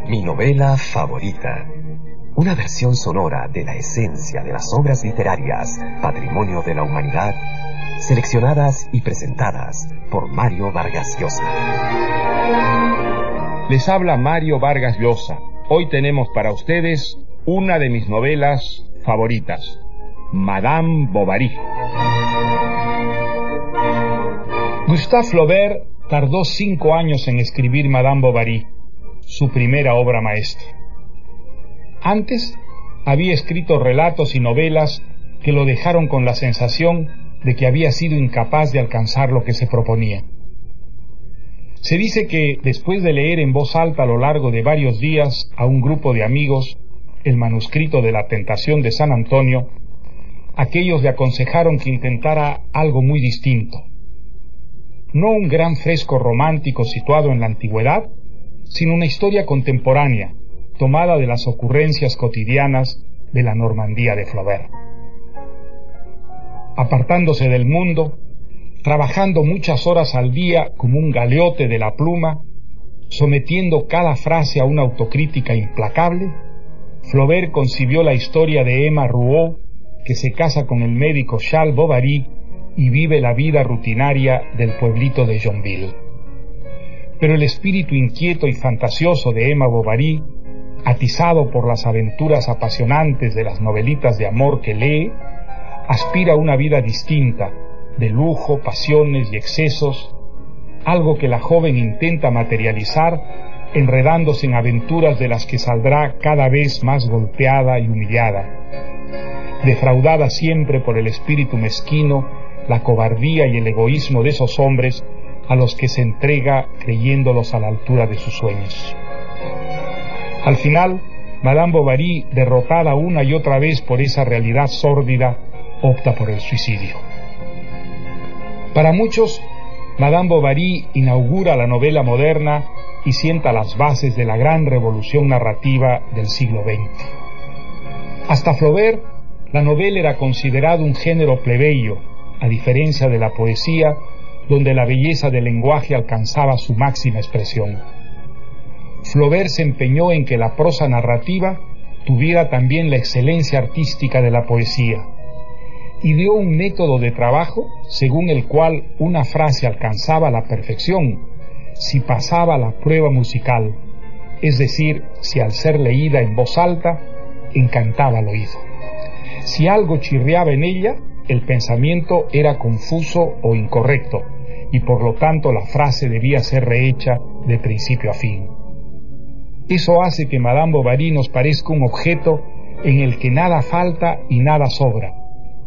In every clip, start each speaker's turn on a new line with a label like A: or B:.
A: Mi novela favorita. Una versión sonora de la esencia de las obras literarias, patrimonio de la humanidad, seleccionadas y presentadas por Mario Vargas Llosa.
B: Les habla Mario Vargas Llosa. Hoy tenemos para ustedes una de mis novelas favoritas, Madame Bovary. Gustave Flaubert tardó 5 años en escribir Madame Bovary, su primera obra maestra. Antes había escrito relatos y novelas que lo dejaron con la sensación de que había sido incapaz de alcanzar lo que se proponía. Se dice que después de leer en voz alta a lo largo de varios días a un grupo de amigos el manuscrito de La Tentación de San Antonio, aquellos le aconsejaron que intentara algo muy distinto. No un gran fresco romántico situado en la antigüedad, sino una historia contemporánea, tomada de las ocurrencias cotidianas de la Normandía de Flaubert. Apartándose del mundo, trabajando muchas horas al día como un galeote de la pluma, sometiendo cada frase a una autocrítica implacable, Flaubert concibió la historia de Emma Rouault, que se casa con el médico Charles Bovary y vive la vida rutinaria del pueblito de Yonville. Pero el espíritu inquieto y fantasioso de Emma Bovary, atizado por las aventuras apasionantes de las novelitas de amor que lee, aspira a una vida distinta, de lujo, pasiones y excesos, algo que la joven intenta materializar enredándose en aventuras de las que saldrá cada vez más golpeada y humillada, defraudada siempre por el espíritu mezquino, la cobardía y el egoísmo de esos hombres a los que se entrega creyéndolos a la altura de sus sueños. Al final, Madame Bovary, derrotada una y otra vez por esa realidad sórdida, opta por el suicidio. Para muchos, Madame Bovary inaugura la novela moderna y sienta las bases de la gran revolución narrativa del siglo XX. Hasta Flaubert, la novela era considerada un género plebeyo, a diferencia de la poesía, donde la belleza del lenguaje alcanzaba su máxima expresión. Flaubert se empeñó en que la prosa narrativa tuviera también la excelencia artística de la poesía, y dio un método de trabajo según el cual una frase alcanzaba la perfección si pasaba la prueba musical, es decir, si al ser leída en voz alta encantaba al oído. Si algo chirriaba en ella, el pensamiento era confuso o incorrecto, y por lo tanto la frase debía ser rehecha de principio a fin. Eso hace que Madame Bovary nos parezca un objeto en el que nada falta y nada sobra,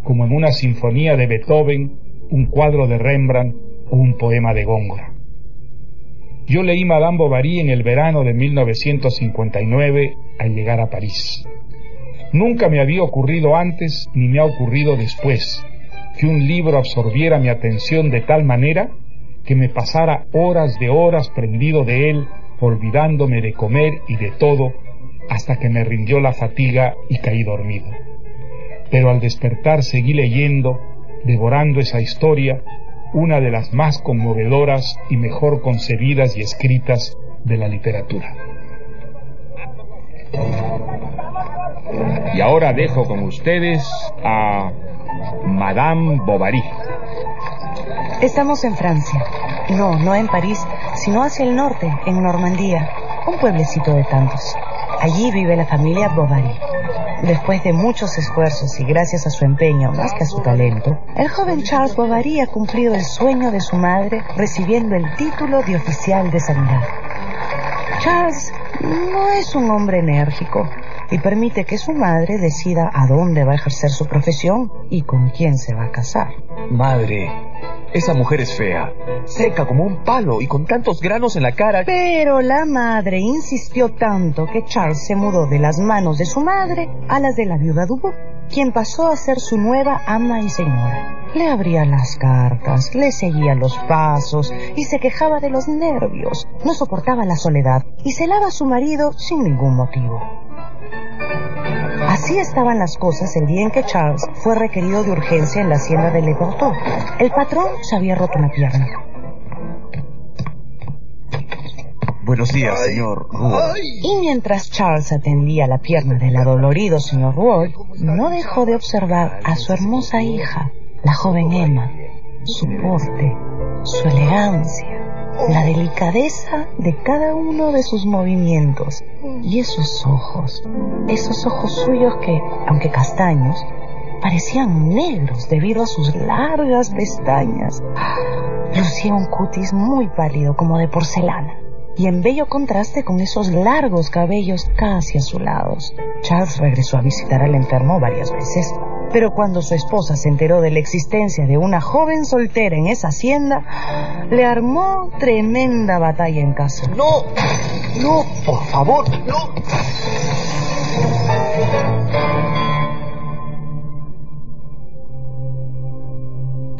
B: como en una sinfonía de Beethoven, un cuadro de Rembrandt o un poema de Góngora. Yo leí Madame Bovary en el verano de 1959 al llegar a París. Nunca me había ocurrido antes ni me ha ocurrido después que un libro absorbiera mi atención de tal manera que me pasara horas de horas prendido de él, olvidándome de comer y de todo, hasta que me rindió la fatiga y caí dormido. Pero al despertar seguí leyendo, devorando esa historia, una de las más conmovedoras y mejor concebidas y escritas de la literatura. Y ahora dejo con ustedes a Madame Bovary.
C: Estamos en Francia. No en París, sino hacia el norte, en Normandía, un pueblecito de tantos. Allí vive la familia Bovary. Después de muchos esfuerzos y gracias a su empeño más que a su talento, el joven Charles Bovary ha cumplido el sueño de su madre recibiendo el título de oficial de sanidad. Charles no es un hombre enérgico y permite que su madre decida a dónde va a ejercer su profesión y con quién se va a casar.
A: Madre, esa mujer es fea, seca como un palo y con tantos granos en la cara.
C: Pero la madre insistió tanto que Charles se mudó de las manos de su madre a las de la viuda Dubois, quien pasó a ser su nueva ama y señora. Le abría las cartas, le seguía los pasos y se quejaba de los nervios. No soportaba la soledad y celaba a su marido sin ningún motivo. Así estaban las cosas el día en que Charles fue requerido de urgencia en la hacienda de Le Bordeaux. El patrón se había roto una pierna.
A: Buenos días, señor Rouault.
C: Y mientras Charles atendía la pierna del adolorido señor Rouault, no dejó de observar a su hermosa hija, la joven Emma, su porte, su elegancia, la delicadeza de cada uno de sus movimientos y esos ojos suyos que, aunque castaños, parecían negros debido a sus largas pestañas. Lucía un cutis muy pálido como de porcelana y en bello contraste con esos largos cabellos casi azulados. Charles regresó a visitar al enfermo varias veces, pero cuando su esposa se enteró de la existencia de una joven soltera en esa hacienda, le armó tremenda batalla en casa.
D: No, por favor, no.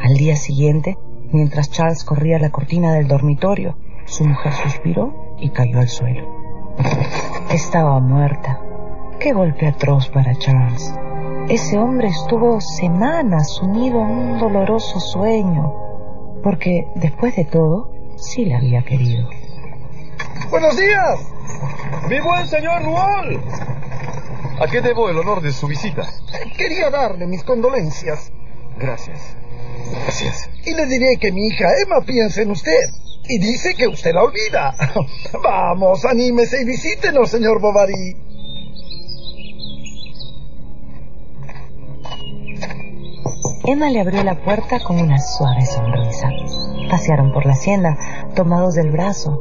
C: Al día siguiente, mientras Charles corría la cortina del dormitorio, su mujer suspiró y cayó al suelo. Estaba muerta. Qué golpe atroz para Charles. Ese hombre estuvo semanas sumido en un doloroso sueño, porque, después de todo, sí la había querido.
D: ¡Buenos días! ¡Mi buen señor Rouault! ¿A qué debo el honor de su visita? Quería darle mis condolencias.
A: Gracias.
D: Y le diré que mi hija Emma piensa en usted y dice que usted la olvida. Vamos, anímese y visítenos, señor Bovary.
C: Emma le abrió la puerta con una suave sonrisa. Pasearon por la hacienda, tomados del brazo.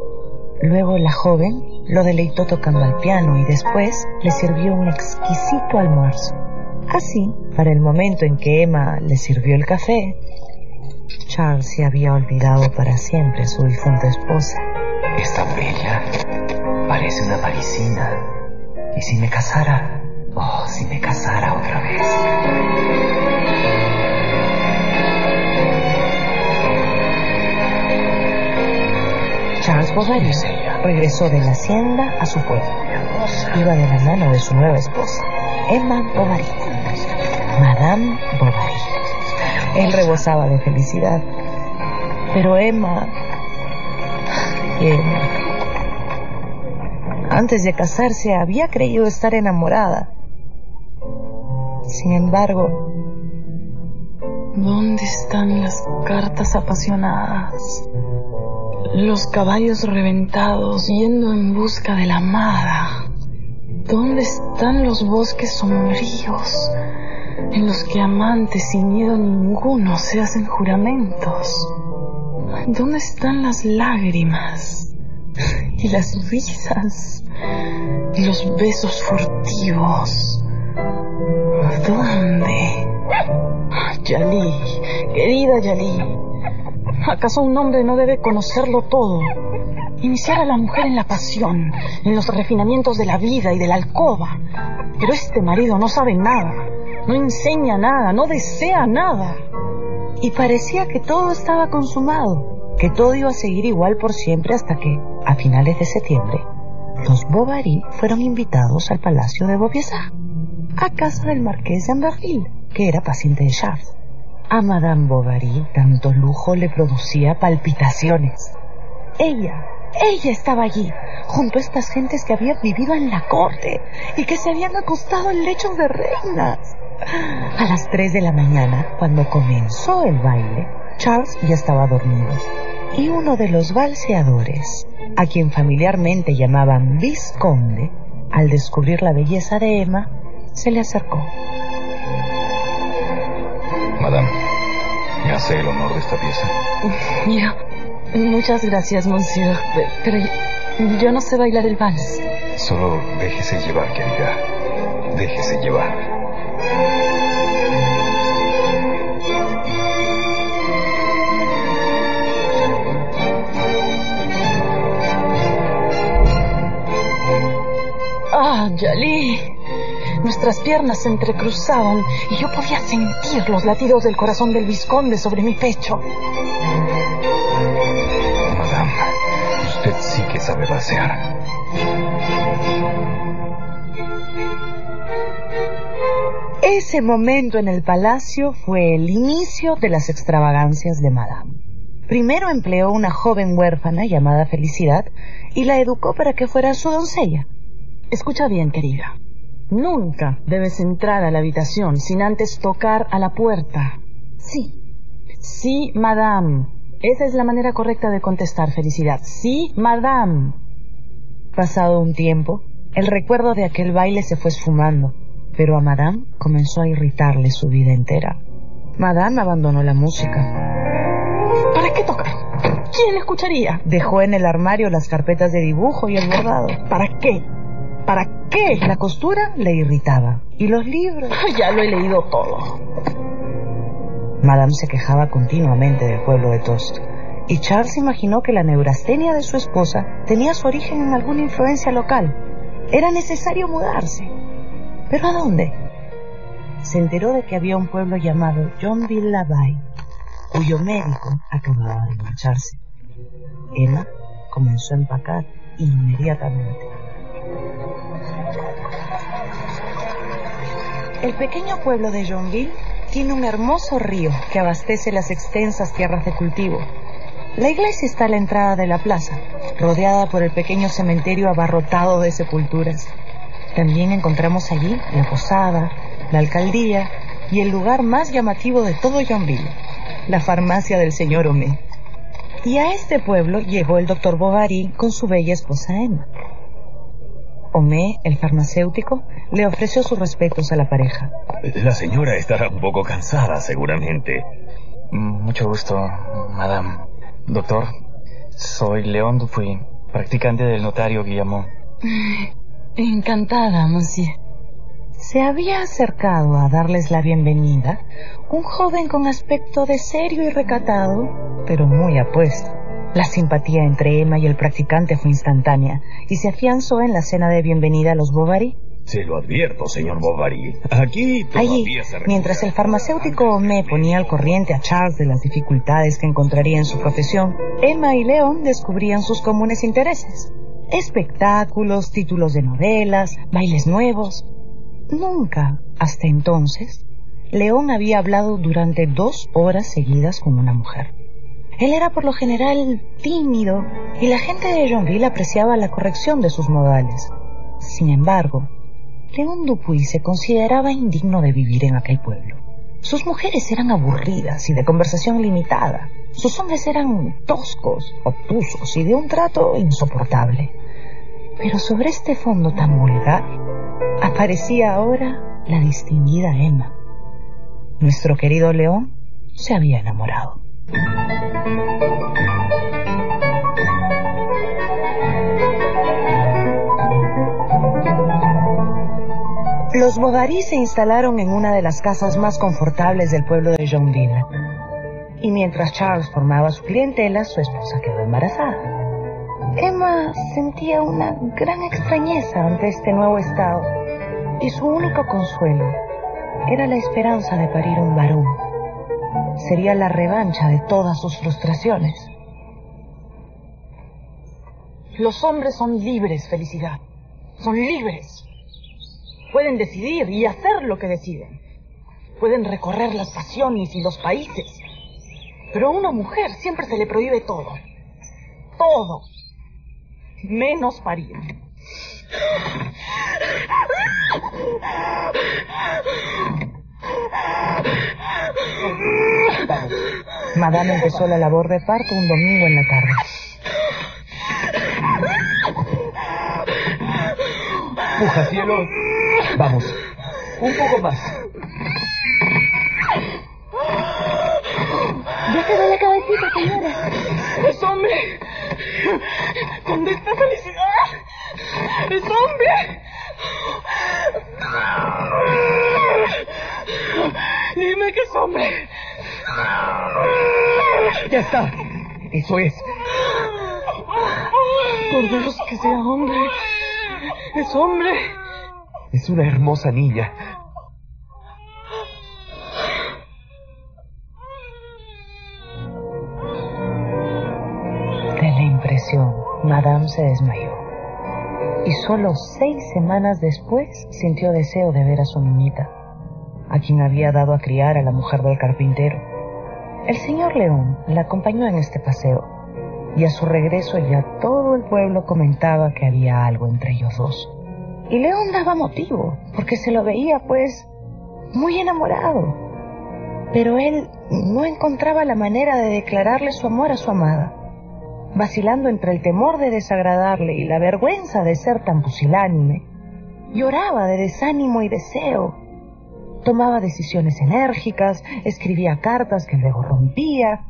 C: Luego la joven lo deleitó tocando al piano y después le sirvió un exquisito almuerzo. Así, para el momento en que Emma le sirvió el café, Charles se había olvidado para siempre a su difunta esposa.
A: Es tan bella. Parece una parisina. ¿Y si me casara? Oh, si me casara otra vez.
C: Charles Bovary regresó de la hacienda a su pueblo. Iba de la mano de su nueva esposa, Emma Bovary, Madame Bovary. Él rebosaba de felicidad, pero Emma, antes de casarse había creído estar enamorada. Sin embargo, ¿dónde están las cartas apasionadas? Los caballos reventados yendo en busca de la amada. ¿Dónde están los bosques sombríos en los que amantes sin miedo ninguno se hacen juramentos? ¿Dónde están las lágrimas y las risas y los besos furtivos? ¿Dónde? Djali, querida Djali, ¿acaso un hombre no debe conocerlo todo? Iniciar a la mujer en la pasión, en los refinamientos de la vida y de la alcoba. Pero este marido no sabe nada, no enseña nada, no desea nada. Y parecía que todo estaba consumado, que todo iba a seguir igual por siempre hasta que, a finales de septiembre, los Bovary fueron invitados al palacio de Beaupiesart, a casa del marqués de Amberville, que era paciente de Charles. A Madame Bovary tanto lujo le producía palpitaciones. Ella estaba allí, junto a estas gentes que habían vivido en la corte y que se habían acostado en lechos de reinas. A las 3 de la mañana, cuando comenzó el baile, Charles ya estaba dormido. Y uno de los balseadores, a quien familiarmente llamaban Vizconde, al descubrir la belleza de Emma, se le acercó.
E: Madame, ¿me hace el honor de esta pieza?
C: Muchas gracias, monsieur, pero yo no sé bailar el vals.
E: Solo déjese llevar, querida. Déjese llevar.
C: ¡Ah, Djali! Nuestras piernas se entrecruzaban y yo podía sentir los latidos del corazón del vizconde sobre mi pecho.
E: Madame, usted sí que sabe balsear.
C: Ese momento en el palacio fue el inicio de las extravagancias de Madame. Primero empleó una joven huérfana llamada Felicidad y la educó para que fuera su doncella. Escucha bien, querida. Nunca debes entrar a la habitación sin antes tocar a la puerta. Sí. Sí, madame. Esa es la manera correcta de contestar, Felicidad. Sí, madame. Pasado un tiempo, el recuerdo de aquel baile se fue esfumando, pero a madame comenzó a irritarle su vida entera. Madame abandonó la música. ¿Para qué tocar? ¿Quién escucharía? Dejó en el armario las carpetas de dibujo y el bordado. ¿Para qué? ¿Para qué? La costura le irritaba. ¿Y los libros? Ya lo he leído todo. Madame se quejaba continuamente del pueblo de Tost, y Charles imaginó que la neurastenia de su esposa tenía su origen en alguna influencia local. Era necesario mudarse. ¿Pero a dónde? Se enteró de que había un pueblo llamado Yonville-l'Abbaye, cuyo médico acababa de marcharse. Emma comenzó a empacar inmediatamente. El pequeño pueblo de Yonville tiene un hermoso río que abastece las extensas tierras de cultivo. La iglesia está a la entrada de la plaza, rodeada por el pequeño cementerio abarrotado de sepulturas. También encontramos allí la posada, la alcaldía y el lugar más llamativo de todo Yonville, la farmacia del señor Homais. Y a este pueblo llegó el doctor Bovary con su bella esposa Emma. Homais, el farmacéutico, le ofreció sus respetos a la pareja.
A: La señora estará un poco cansada, seguramente.
F: Mucho gusto, madame. Doctor, soy León Dupuy, practicante del notario Guillamón.
C: Encantada, monsieur. Se había acercado a darles la bienvenida un joven con aspecto de serio y recatado, pero muy apuesto. La simpatía entre Emma y el practicante fue instantánea y se afianzó en la cena de bienvenida a los Bovary.
A: Se lo advierto, señor Bovary. Aquí todavía
C: Allí,
A: se
C: mientras el farmacéutico Homais ponía al corriente a Charles de las dificultades que encontraría en su profesión, Emma y León descubrían sus comunes intereses. Espectáculos, títulos de novelas, bailes nuevos. Nunca, hasta entonces, León había hablado durante 2 horas seguidas con una mujer. Él era por lo general tímido y la gente de Yonville apreciaba la corrección de sus modales. Sin embargo, León Dupuy se consideraba indigno de vivir en aquel pueblo. Sus mujeres eran aburridas y de conversación limitada. Sus hombres eran toscos, obtusos y de un trato insoportable. Pero sobre este fondo tan vulgar, aparecía ahora la distinguida Emma. Nuestro querido León se había enamorado. Los Bovary se instalaron en una de las casas más confortables del pueblo de Yonville. Y mientras Charles formaba su clientela, su esposa quedó embarazada. Emma sentía una gran extrañeza ante este nuevo estado, y su único consuelo era la esperanza de parir un varón. Sería la revancha de todas sus frustraciones. Los hombres son libres, Felicidad. Son libres. Pueden decidir y hacer lo que deciden. Pueden recorrer las pasiones y los países. Pero a una mujer siempre se le prohíbe todo. Todo. Menos parir. Madame empezó la labor de parto un domingo en la tarde.
D: Puja, cielo. Vamos. Un poco más.
G: Ya quedó la cabecita, señora.
C: ¡Es hombre! ¿Dónde está Felicidad? ¡Es hombre! Dime que es hombre.
D: Ya está. Eso es.
C: Por Dios, que sea hombre. Es hombre.
D: Es una hermosa niña.
C: De la impresión, Madame se desmayó. Y solo 6 semanas después sintió deseo de ver a su niñita, a quien había dado a criar a la mujer del carpintero. El señor León la acompañó en este paseo, y a su regreso ya todo el pueblo comentaba que había algo entre ellos dos. Y León daba motivo, porque se lo veía, pues, muy enamorado. Pero él no encontraba la manera de declararle su amor a su amada. Vacilando entre el temor de desagradarle y la vergüenza de ser tan pusilánime, lloraba de desánimo y deseo. Tomaba decisiones enérgicas, escribía cartas que luego rompía,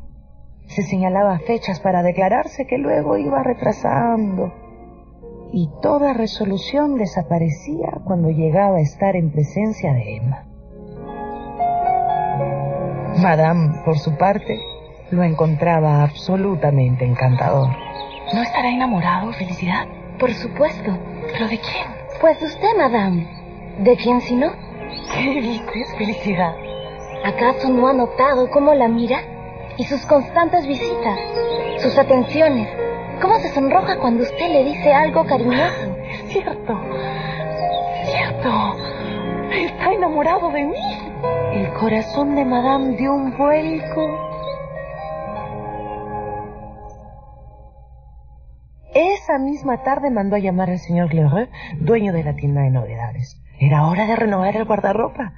C: se señalaba fechas para declararse que luego iba retrasando, y toda resolución desaparecía cuando llegaba a estar en presencia de Emma. Madame, por su parte, lo encontraba absolutamente encantador.
H: ¿No estará enamorado, Felicidad?
G: Por supuesto.
H: ¿Pero de quién?
G: Pues de usted, madame. ¿De quién si no?
C: ¿Qué dices, Felicidad?
G: ¿Acaso no ha notado cómo la mira? Y sus constantes visitas, sus atenciones. ¿Cómo se sonroja cuando usted le dice algo cariñoso?
C: Es cierto. Está enamorado de mí. El corazón de Madame dio un vuelco. Esa misma tarde mandó a llamar al señor Lheureux, dueño de la tienda de novedades. Era hora de renovar el guardarropa.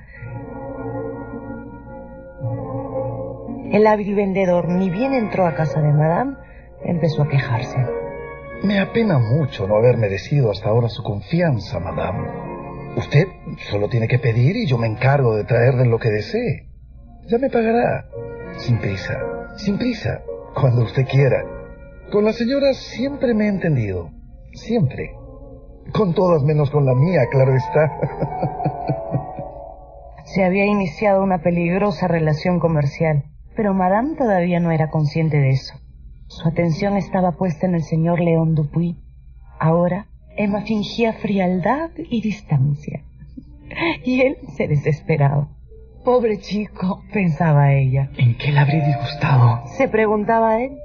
C: El hábil vendedor, ni bien entró a casa de Madame, empezó a quejarse.
D: Me apena mucho no haber merecido hasta ahora su confianza, madame. Usted solo tiene que pedir y yo me encargo de traerle lo que desee. Ya me pagará. Sin prisa, cuando usted quiera. Con la señora siempre me he entendido. Siempre. Con todas menos con la mía, claro está.
C: Se había iniciado una peligrosa relación comercial, pero Madame todavía no era consciente de eso. Su atención estaba puesta en el señor León Dupuy. Ahora, Emma fingía frialdad y distancia. Y él se desesperaba. Pobre chico, pensaba ella.
F: ¿En qué la habré disgustado?
C: Se preguntaba él.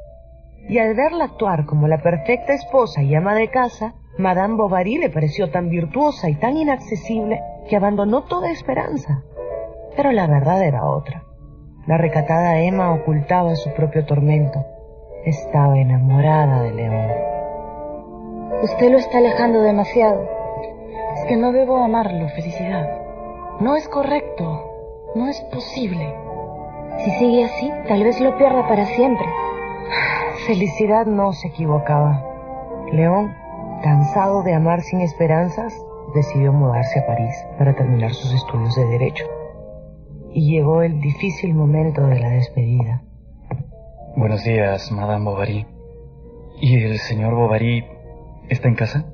C: Y al verla actuar como la perfecta esposa y ama de casa, Madame Bovary le pareció tan virtuosa y tan inaccesible que abandonó toda esperanza. Pero la verdad era otra. La recatada Emma ocultaba su propio tormento. Estaba enamorada de León.
G: Usted lo está alejando demasiado.
H: Es que no debo amarlo, Felicidad. No es correcto. No es posible.
G: Si sigue así, tal vez lo pierda para siempre.
C: Felicidad no se equivocaba. León, cansado de amar sin esperanzas, decidió mudarse a París para terminar sus estudios de Derecho. Y llegó el difícil momento de la despedida.
F: Buenos días, Madame Bovary. ¿Y el señor Bovary está en casa?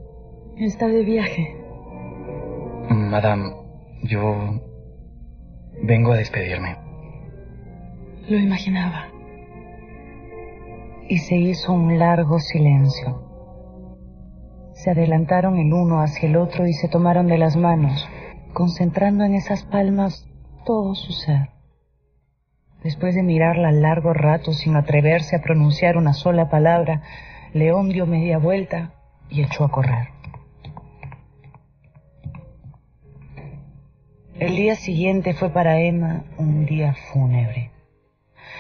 H: Está de viaje.
F: Madame, yo vengo a despedirme.
H: Lo imaginaba.
C: Y se hizo un largo silencio. Se adelantaron el uno hacia el otro y se tomaron de las manos, concentrando en esas palmas todo su ser. Después de mirarla largo rato sin atreverse a pronunciar una sola palabra, León dio media vuelta y echó a correr. El día siguiente fue para Emma un día fúnebre.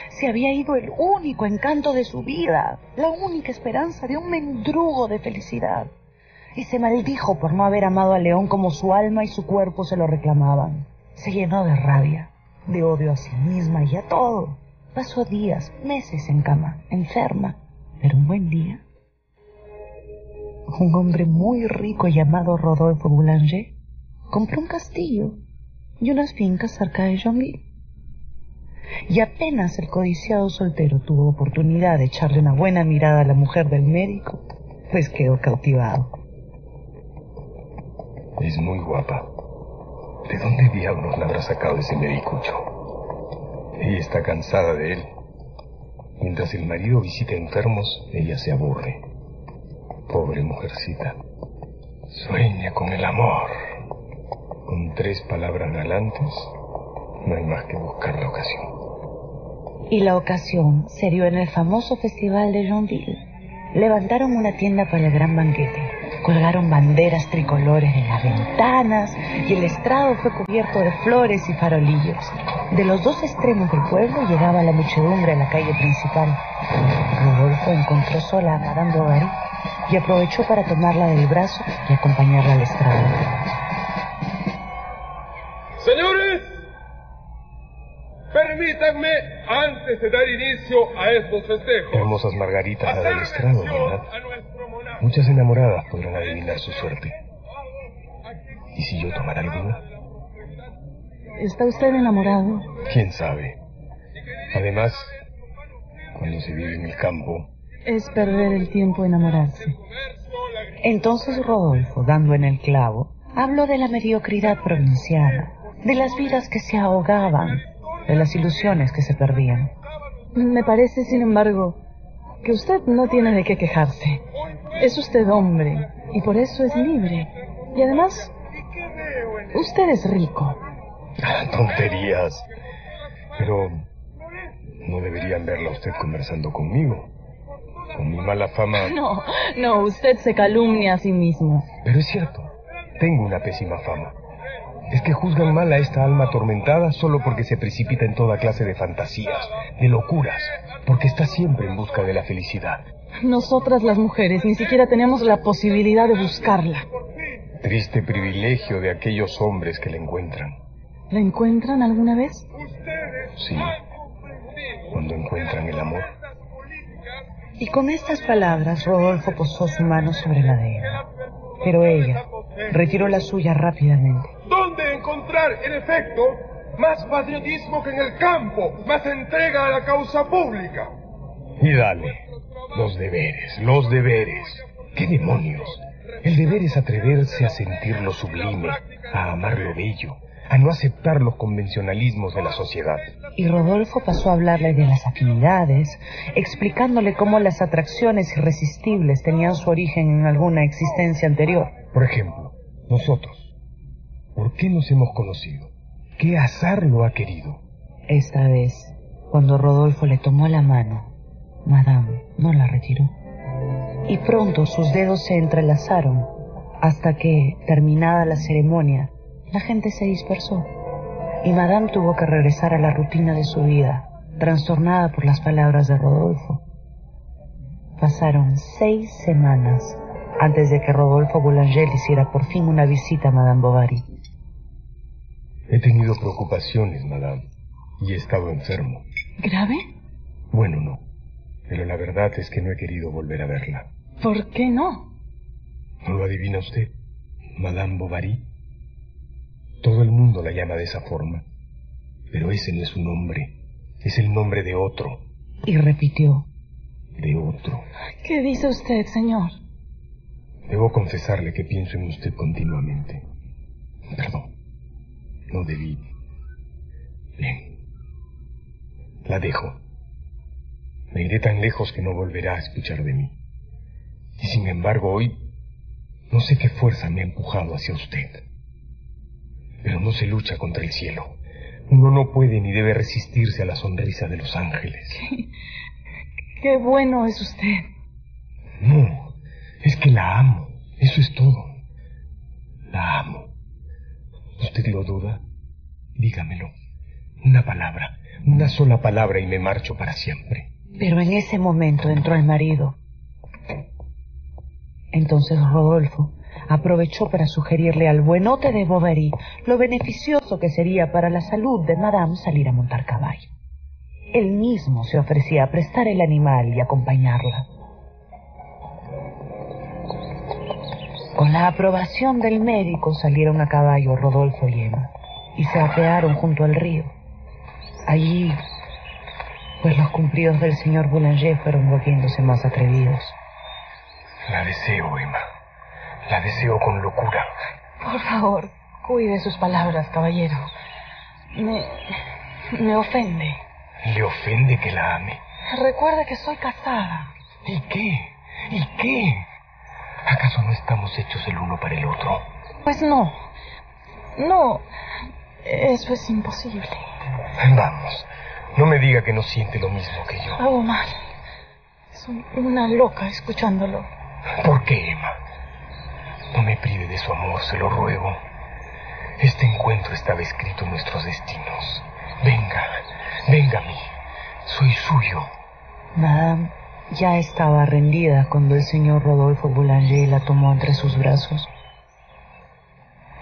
C: Se había ido el único encanto de su vida, la única esperanza de un mendrugo de felicidad. Y se maldijo por no haber amado a León como su alma y su cuerpo se lo reclamaban. Se llenó de rabia, de odio a sí misma y a todo. Pasó días, meses en cama, enferma. Pero un buen día, un hombre muy rico llamado Rodolphe Boulanger compró un castillo y unas fincas cerca de Yonville. Y apenas el codiciado soltero tuvo oportunidad de echarle una buena mirada a la mujer del médico, pues quedó cautivado.
E: Es muy guapa. ¿De dónde diablos la habrá sacado ese medicucho? Ella está cansada de él. Mientras el marido visita enfermos, ella se aburre. Pobre mujercita. Sueña con el amor. Con 3 palabras galantes, no hay más que buscar la ocasión.
C: Y la ocasión se dio en el famoso festival de Yonville. Levantaron una tienda para el gran banquete. Colgaron banderas tricolores en las ventanas y el estrado fue cubierto de flores y farolillos. De los dos extremos del pueblo llegaba la muchedumbre a la calle principal. Rodolfo encontró sola a Madame Bovary y aprovechó para tomarla del brazo y acompañarla al estrado.
I: Señores, permítanme, antes de dar inicio a estos festejos...
E: Hermosas margaritas la del estrado, ¿verdad? Muchas enamoradas podrán adivinar su suerte. ¿Y si yo tomara alguna?
H: ¿Está usted enamorado?
E: ¿Quién sabe? Además, cuando se vive en el campo...
H: Es perder el tiempo enamorarse.
C: Entonces Rodolfo, dando en el clavo, habló de la mediocridad provinciana, de las vidas que se ahogaban, de las ilusiones que se perdían.
H: Me parece, sin embargo, que usted no tiene de qué quejarse. Es usted hombre, y por eso es libre. Y además, usted es rico.
E: Tonterías. Pero no deberían verla a usted conversando conmigo. Con mi mala fama...
H: No, usted se calumnia a sí mismo.
E: Pero es cierto, tengo una pésima fama. Es que juzgan mal a esta alma atormentada solo porque se precipita en toda clase de fantasías, de locuras, porque está siempre en busca de la felicidad.
H: Nosotras las mujeres ni siquiera tenemos la posibilidad de buscarla.
E: Triste privilegio de aquellos hombres que la encuentran.
H: ¿La encuentran alguna vez?
E: Sí, cuando encuentran el amor.
C: Y con estas palabras Rodolfo posó su mano sobre la de ella. Pero ella retiró la suya rápidamente.
I: ¿Dónde encontrar, en efecto, más patriotismo que en el campo, más entrega a la causa pública?
E: Y dale, los deberes. ¿Qué demonios? El deber es atreverse a sentir lo sublime, a amar lo bello, a no aceptar los convencionalismos de la sociedad.
C: Y Rodolfo pasó a hablarle de las afinidades, explicándole cómo las atracciones irresistibles tenían su origen en alguna existencia anterior.
E: Por ejemplo, nosotros, ¿por qué nos hemos conocido? ¿Qué azar lo ha querido?
C: Esta vez, cuando Rodolfo le tomó la mano, Madame no la retiró. Y pronto sus dedos se entrelazaron, hasta que, terminada la ceremonia, la gente se dispersó, y Madame tuvo que regresar a la rutina de su vida, trastornada por las palabras de Rodolfo. Pasaron 6 semanas antes de que Rodolfo Boulanger le hiciera por fin una visita a Madame Bovary.
E: He tenido preocupaciones, Madame, y he estado enfermo.
H: ¿Grave?
E: Bueno, no, pero la verdad es que no he querido volver a verla.
H: ¿Por qué no?
E: ¿No lo adivina usted, Madame Bovary? Todo el mundo la llama de esa forma, pero ese no es su nombre, es el nombre de otro.
C: Y repitió:
E: de otro.
H: ¿Qué dice usted, señor?
E: Debo confesarle que pienso en usted continuamente. Perdón, no debí. Bien, la dejo. Me iré tan lejos que no volverá a escuchar de mí. Y sin embargo hoy, no sé qué fuerza me ha empujado hacia usted. Pero no se lucha contra el cielo. Uno no puede ni debe resistirse a la sonrisa de los ángeles.
H: Qué bueno es usted.
E: No, es que la amo. Eso es todo. La amo. ¿Usted lo duda? Dígamelo. Una palabra, una sola palabra y me marcho para siempre.
C: Pero en ese momento entró el marido. Entonces Rodolfo aprovechó para sugerirle al buenote de Bovary lo beneficioso que sería para la salud de Madame salir a montar caballo. Él mismo se ofrecía a prestar el animal y acompañarla. Con la aprobación del médico salieron a caballo Rodolfo y Emma y se apearon junto al río. Allí, pues los cumplidos del señor Boulanger fueron volviéndose más atrevidos.
E: La deseo, Emma. La deseo con locura.
H: Por favor, cuide sus palabras, caballero. Me ofende.
E: ¿Le ofende que la ame?
H: Recuerde que soy casada.
E: ¿Y qué? ¿Y qué? ¿Acaso no estamos hechos el uno para el otro?
H: Pues no. No. Eso es imposible.
E: Vamos. No me diga que no siente lo mismo que yo.
H: Hago mal. Soy una loca escuchándolo.
E: ¿Por qué, Emma? No me prive de su amor, se lo ruego. Este encuentro estaba escrito en nuestros destinos. Venga a mí. Soy suyo.
C: Madame ya estaba rendida cuando el señor Rodolfo Boulanger la tomó entre sus brazos.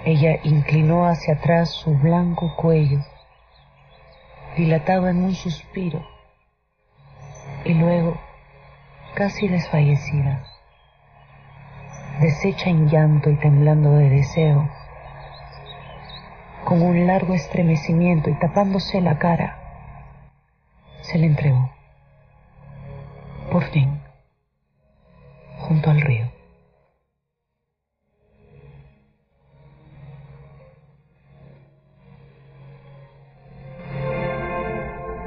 C: Ella inclinó hacia atrás su blanco cuello, dilatado en un suspiro, y luego, casi desfallecida, deshecha en llanto y temblando de deseo, con un largo estremecimiento y tapándose la cara, se le entregó, por fin, junto al río.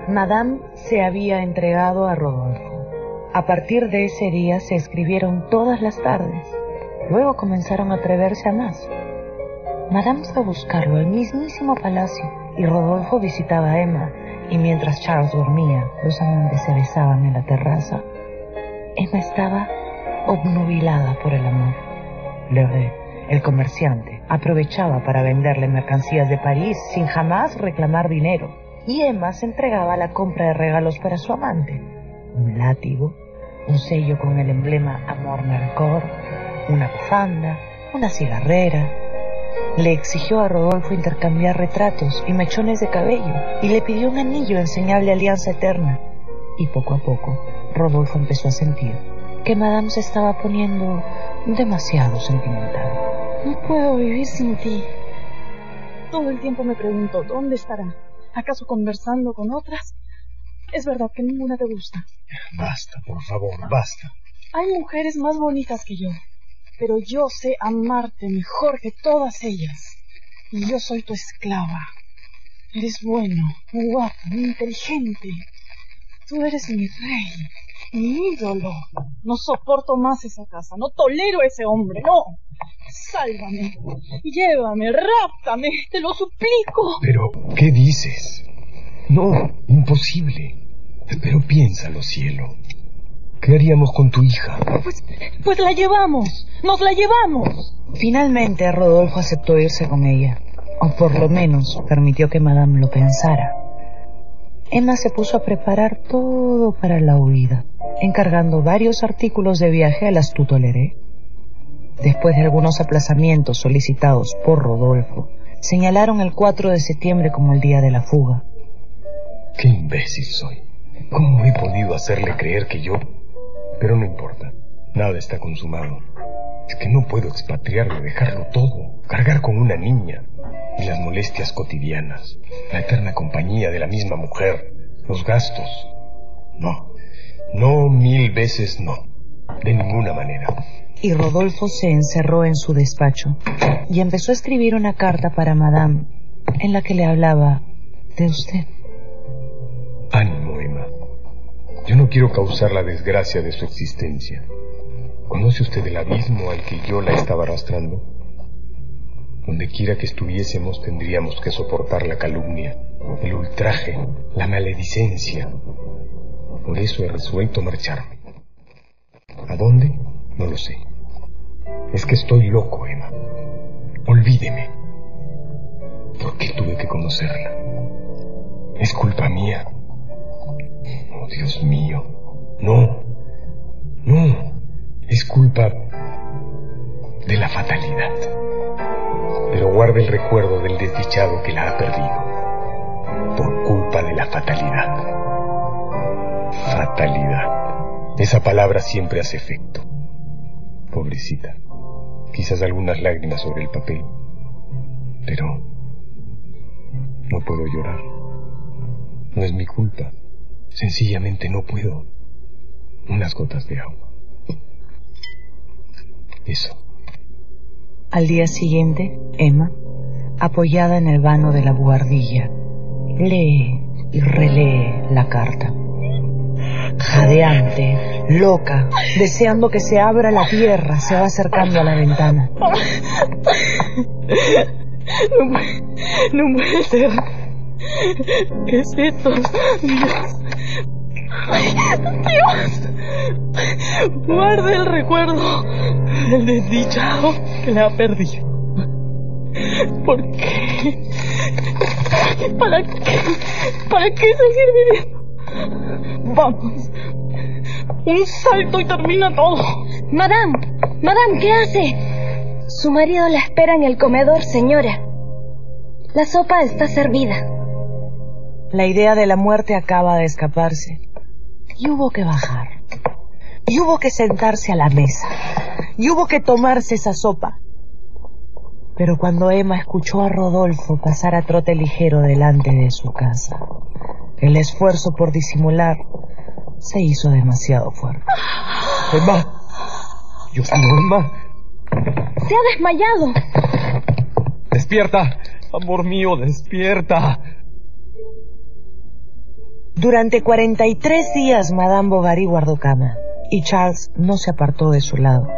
C: Madame se había entregado a Rodolfo. A partir de ese día se escribieron todas las tardes. Luego comenzaron a atreverse a más. Madame fue a buscarlo al mismísimo palacio y Rodolfo visitaba a Emma, y mientras Charles dormía, los amantes se besaban en la terraza. Emma estaba obnubilada por el amor. Leray, el comerciante, aprovechaba para venderle mercancías de París sin jamás reclamar dinero, y Emma se entregaba a la compra de regalos para su amante: un látigo, un sello con el emblema Amor Melchor, una bufanda, una cigarrera. Le exigió a Rodolfo intercambiar retratos y mechones de cabello, y le pidió un anillo en señal de alianza eterna. Y poco a poco, Rodolfo empezó a sentir que Madame se estaba poniendo demasiado sentimental.
H: No puedo vivir sin ti. Todo el tiempo me pregunto, ¿dónde estará? ¿Acaso conversando con otras? Es verdad que ninguna te gusta.
E: Basta, por favor, basta.
H: Hay mujeres más bonitas que yo, pero yo sé amarte mejor que todas ellas. Y yo soy tu esclava. Eres bueno, guapo, inteligente. Tú eres mi rey, mi ídolo. No soporto más esa casa, no tolero a ese hombre, no. Sálvame, llévame, ráptame, te lo suplico.
E: Pero, ¿qué dices? No, imposible. Pero piénsalo, cielo. ¿Qué haríamos con tu hija?
H: Pues la llevamos, nos la llevamos.
C: Finalmente Rodolfo aceptó irse con ella, o por lo menos permitió que Madame lo pensara. Emma se puso a preparar todo para la huida, encargando varios artículos de viaje al astuto Leray. Después de algunos aplazamientos solicitados por Rodolfo, señalaron el 4 de septiembre como el día de la fuga.
E: ¡Qué imbécil soy! ¿Cómo he podido hacerle creer que yo...? Pero no importa, nada está consumado. Es que no puedo expatriarme, dejarlo todo, cargar con una niña, y las molestias cotidianas, la eterna compañía de la misma mujer, los gastos. No, 1000 veces no, de ninguna manera.
C: Y Rodolfo se encerró en su despacho y empezó a escribir una carta para Madame, en la que le hablaba de usted.
E: Ánimo, Emma. Yo no quiero causar la desgracia de su existencia. ¿Conoce usted el abismo al que yo la estaba arrastrando? Donde quiera que estuviésemos tendríamos que soportar la calumnia, el ultraje, la maledicencia. Por eso he resuelto marcharme. ¿A dónde? No lo sé. Es que estoy loco, Emma. Olvídeme. ¿Por qué tuve que conocerla? ¿Es culpa mía? Oh, Dios mío. No. Es culpa de la fatalidad. Pero guarde el recuerdo del desdichado que la ha perdido. Por culpa de la fatalidad. Fatalidad. Esa palabra siempre hace efecto. Pobrecita. Quizás algunas lágrimas sobre el papel. Pero no puedo llorar. No es mi culpa. Sencillamente no puedo. Unas gotas de agua. Eso.
C: Al día siguiente, Emma, apoyada en el vano de la buhardilla, lee y relee la carta. Jadeante, loca, deseando que se abra la tierra, se va acercando a la ventana.
H: No puede ser. ¿Qué es esto? Dios. Guarde el recuerdo del desdichado que la ha perdido. ¿Por qué? ¿Para qué? ¿Para qué seguir viviendo? Vamos. Un salto y termina todo.
G: Madame, ¿qué hace? Su marido la espera en el comedor, señora. La sopa está servida.
C: La idea de la muerte acaba de escaparse. Y hubo que bajar. Y hubo que sentarse a la mesa. Y hubo que tomarse esa sopa. Pero cuando Emma escuchó a Rodolfo pasar a trote ligero delante de su casa, el esfuerzo por disimular se hizo demasiado fuerte.
E: Emma. Dios mío, Emma.
G: Se ha desmayado.
E: Despierta. Amor mío, despierta.
C: Durante 43 días Madame Bovary guardó cama y Charles no se apartó de su lado.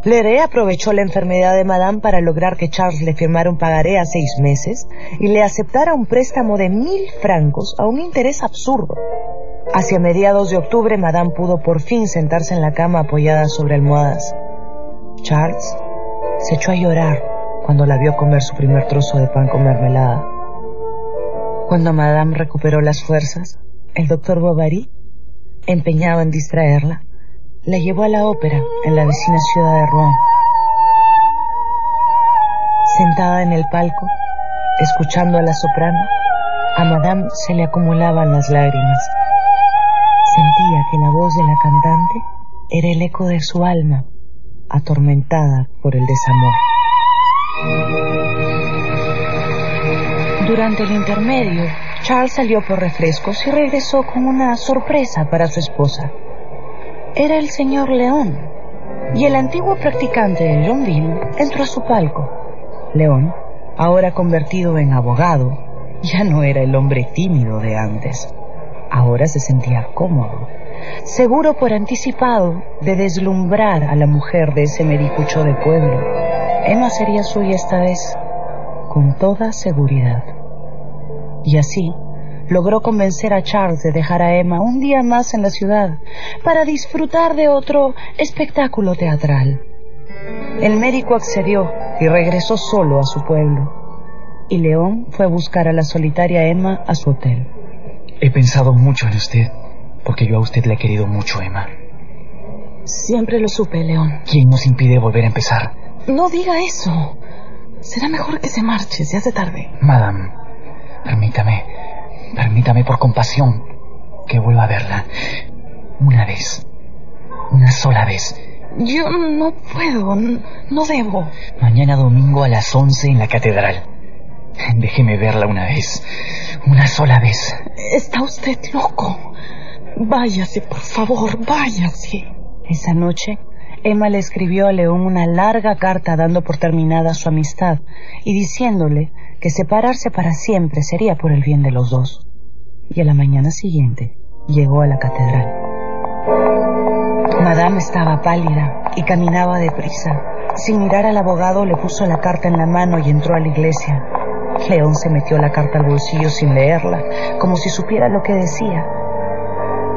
C: Lheureux aprovechó la enfermedad de Madame para lograr que Charles le firmara un pagaré a 6 meses y le aceptara un préstamo de 1.000 francos a un interés absurdo. Hacia mediados de octubre, Madame pudo por fin sentarse en la cama apoyada sobre almohadas. Charles se echó a llorar cuando la vio comer su primer trozo de pan con mermelada. Cuando Madame recuperó las fuerzas, el doctor Bovary, empeñado en distraerla, la llevó a la ópera en la vecina ciudad de Rouen. Sentada en el palco, escuchando a la soprano, a Madame se le acumulaban las lágrimas. Sentía que la voz de la cantante era el eco de su alma, atormentada por el desamor. Durante el intermedio, Charles salió por refrescos y regresó con una sorpresa para su esposa. Era el señor León, y el antiguo practicante de Longueville entró a su palco. León, ahora convertido en abogado, ya no era el hombre tímido de antes. Ahora se sentía cómodo, seguro por anticipado de deslumbrar a la mujer de ese mericucho de pueblo. Emma sería suya esta vez, con toda seguridad. Y así logró convencer a Charles de dejar a Emma un día más en la ciudad para disfrutar de otro espectáculo teatral. El médico accedió y regresó solo a su pueblo. Y León fue a buscar a la solitaria Emma a su hotel.
F: He pensado mucho en usted, porque yo a usted le he querido mucho, Emma.
H: Siempre lo supe, León.
F: ¿Quién nos impide volver a empezar?
H: No diga eso. Será mejor que se marche, se hace tarde.
F: Madame, permítame por compasión que vuelva a verla. Una vez. Una sola vez.
H: Yo no puedo, no debo.
F: Mañana domingo a las 11 en la catedral. Déjeme verla una vez. Una sola vez.
H: Está usted loco. Váyase, por favor, váyase.
C: Esa noche, Emma le escribió a León una larga carta dando por terminada su amistad y diciéndole que separarse para siempre sería por el bien de los dos. Y a la mañana siguiente llegó a la catedral. Madame estaba pálida y caminaba deprisa. Sin mirar al abogado, le puso la carta en la mano y entró a la iglesia. León se metió la carta al bolsillo sin leerla, como si supiera lo que decía.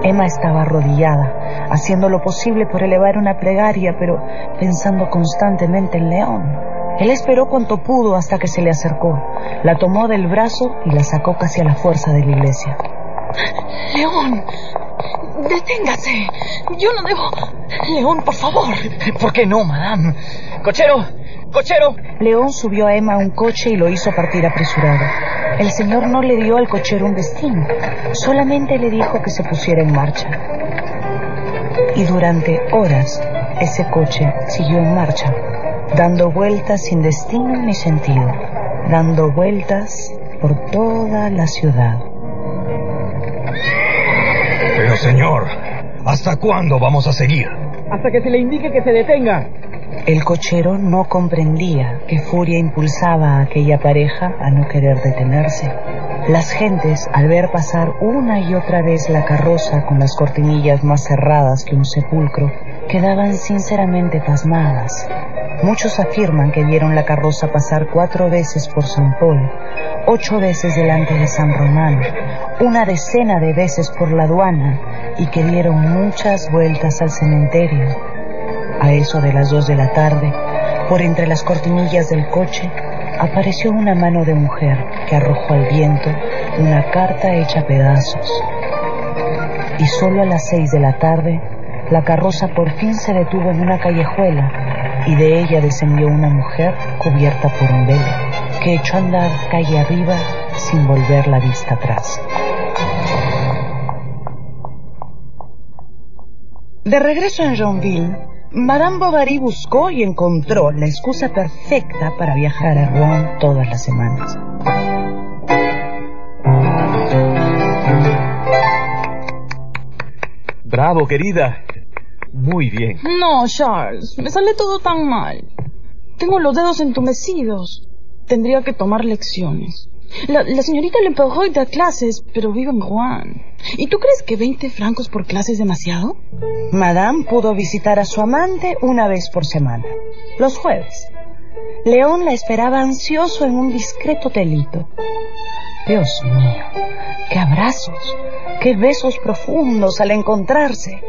C: Emma estaba arrodillada, haciendo lo posible por elevar una plegaria, pero pensando constantemente en León. Él esperó cuanto pudo hasta que se le acercó. La tomó del brazo y la sacó casi a la fuerza de la iglesia.
H: León, deténgase. Yo no debo... León, por favor.
F: ¿Por qué no, madame? ¡Cochero! ¡Cochero!
C: León subió a Emma a un coche y lo hizo partir apresurado. El señor no le dio al cochero un destino, solamente le dijo que se pusiera en marcha. Y durante horas ese coche siguió en marcha, dando vueltas sin destino ni sentido, dando vueltas por toda la ciudad.
E: Pero señor, ¿hasta cuándo vamos a seguir?
J: Hasta que se le indique que se detenga.
C: El cochero no comprendía qué furia impulsaba a aquella pareja a no querer detenerse. Las gentes, al ver pasar una y otra vez la carroza con las cortinillas más cerradas que un sepulcro, quedaban sinceramente pasmadas. Muchos afirman que vieron la carroza pasar 4 veces por San Paul, 8 veces delante de San Román, 10 de veces por la aduana y que dieron muchas vueltas al cementerio. A eso de las 2 de la tarde, por entre las cortinillas del coche, apareció una mano de mujer que arrojó al viento una carta hecha pedazos. Y solo a las 6 de la tarde, la carroza por fin se detuvo en una callejuela y de ella descendió una mujer cubierta por un velo que echó a andar calle arriba sin volver la vista atrás. De regreso en Yonville, Madame Bovary buscó y encontró la excusa perfecta para viajar a Rouen todas las semanas.
A: Bravo, querida. Muy bien.
H: No, Charles, me sale todo tan mal. Tengo los dedos entumecidos. Tendría que tomar lecciones. La señorita Le Perroy da clases, pero vive en Rouen. ¿Y tú crees que 20 francos por clase es demasiado?
C: Madame pudo visitar a su amante una vez por semana, los jueves. León la esperaba ansioso en un discreto hotelito. Dios mío, qué abrazos, qué besos profundos al encontrarse.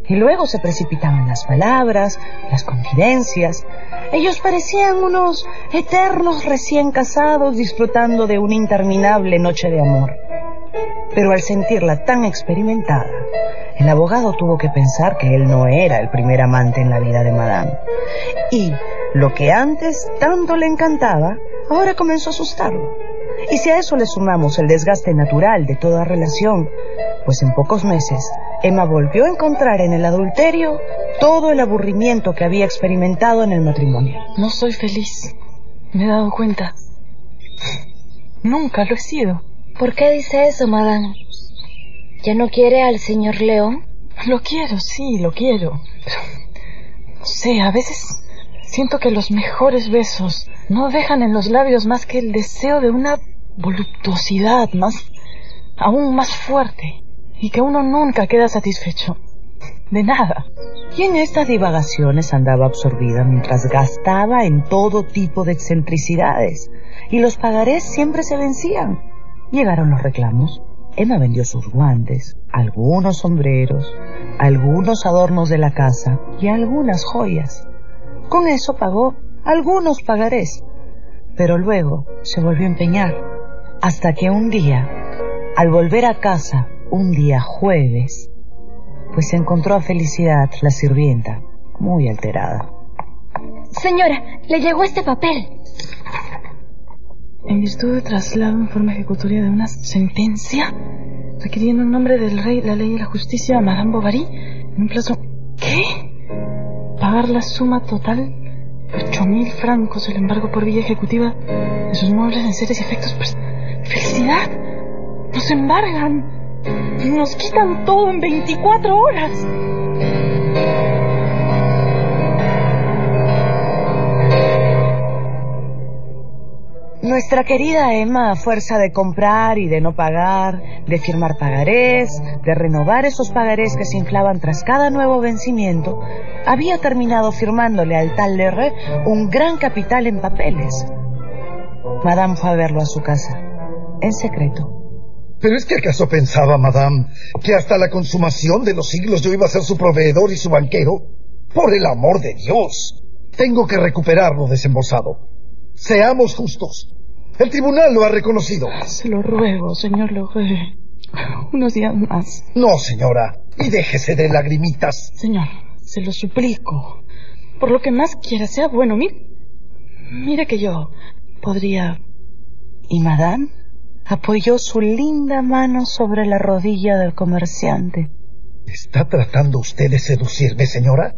C: Y luego se precipitaban las palabras, las confidencias. Ellos parecían unos eternos recién casados disfrutando de una interminable noche de amor. Pero al sentirla tan experimentada, el abogado tuvo que pensar que él no era el primer amante en la vida de Madame. Y lo que antes tanto le encantaba, ahora comenzó a asustarlo. Y si a eso le sumamos el desgaste natural de toda relación, pues en pocos meses Emma volvió a encontrar en el adulterio todo el aburrimiento que había experimentado en el matrimonio.
H: No soy feliz. Me he dado cuenta. Nunca lo he sido.
G: ¿Por qué dice eso, Madame? ¿Ya no quiere al señor León?
H: Lo quiero, sí, lo quiero. Pero, no sé, a veces siento que los mejores besos no dejan en los labios más que el deseo de una voluptuosidad aún más fuerte, y que uno nunca queda satisfecho de nada.
C: Y en estas divagaciones andaba absorbida mientras gastaba en todo tipo de excentricidades, y los pagarés siempre se vencían. Llegaron los reclamos. Emma vendió sus guantes, algunos sombreros, algunos adornos de la casa y algunas joyas. Con eso pagó algunos pagarés, pero luego se volvió a empeñar, hasta que un día, al volver a casa, un día jueves, pues encontró a Felicidad, la sirvienta, muy alterada.
G: Señora, le llegó este papel.
H: En virtud de traslado en forma ejecutoria de una sentencia requiriendo en nombre del rey, la ley y la justicia a Madame Bovary en un plazo... ¿Qué? Pagar la suma total, 8.000 francos, el embargo por vía ejecutiva de sus muebles, enseres y efectos. Pues, ¡felicidad! Nos embargan, nos quitan todo en 24 horas.
C: Nuestra querida Emma, a fuerza de comprar y de no pagar, de firmar pagarés, de renovar esos pagarés que se inflaban tras cada nuevo vencimiento, había terminado firmándole al tal Lerre un gran capital en papeles. Madame fue a verlo a su casa, en secreto.
D: ¿Pero es que acaso pensaba, Madame, que hasta la consumación de los siglos yo iba a ser su proveedor y su banquero? Por el amor de Dios, tengo que recuperar lo desembolsado. Seamos justos. El tribunal lo ha reconocido.
H: Se lo ruego, señor Lerre. Unos días más.
D: No, señora. Y déjese de lagrimitas.
H: Señor, se lo suplico. Por lo que más quiera, sea bueno. Mire que yo podría...
C: Y Madame apoyó su linda mano sobre la rodilla del comerciante.
D: ¿Está tratando usted de seducirme, señora?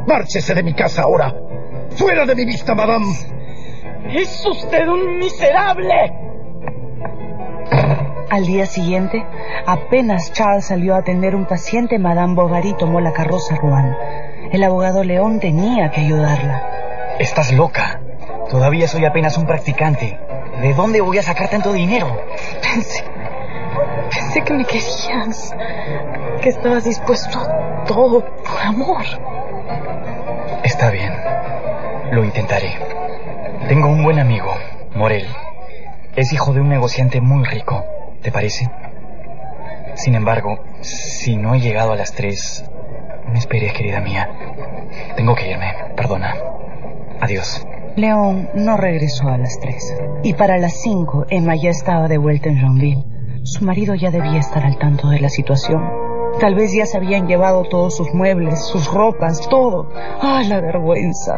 D: ¡Márchese de mi casa ahora! ¡Fuera de mi vista, Madame!
H: ¡Es usted un miserable!
C: Al día siguiente, apenas Charles salió a atender un paciente, Madame Bovary tomó la carroza a Rouen. El abogado León tenía que ayudarla.
F: Estás loca. Todavía soy apenas un practicante. ¿De dónde voy a sacar tanto dinero?
H: Pensé que me querías, que estabas dispuesto a todo por amor.
F: Está bien, lo intentaré. Tengo un buen amigo, Morel. Es hijo de un negociante muy rico, ¿te parece? Sin embargo, si no he llegado a las 3, me esperes, querida mía. Tengo que irme, perdona. Adiós.
C: León no regresó a las 3. Y para las 5, Emma ya estaba de vuelta en Joinville. Su marido ya debía estar al tanto de la situación. Tal vez ya se habían llevado todos sus muebles, sus ropas, todo. ¡Ah, la vergüenza!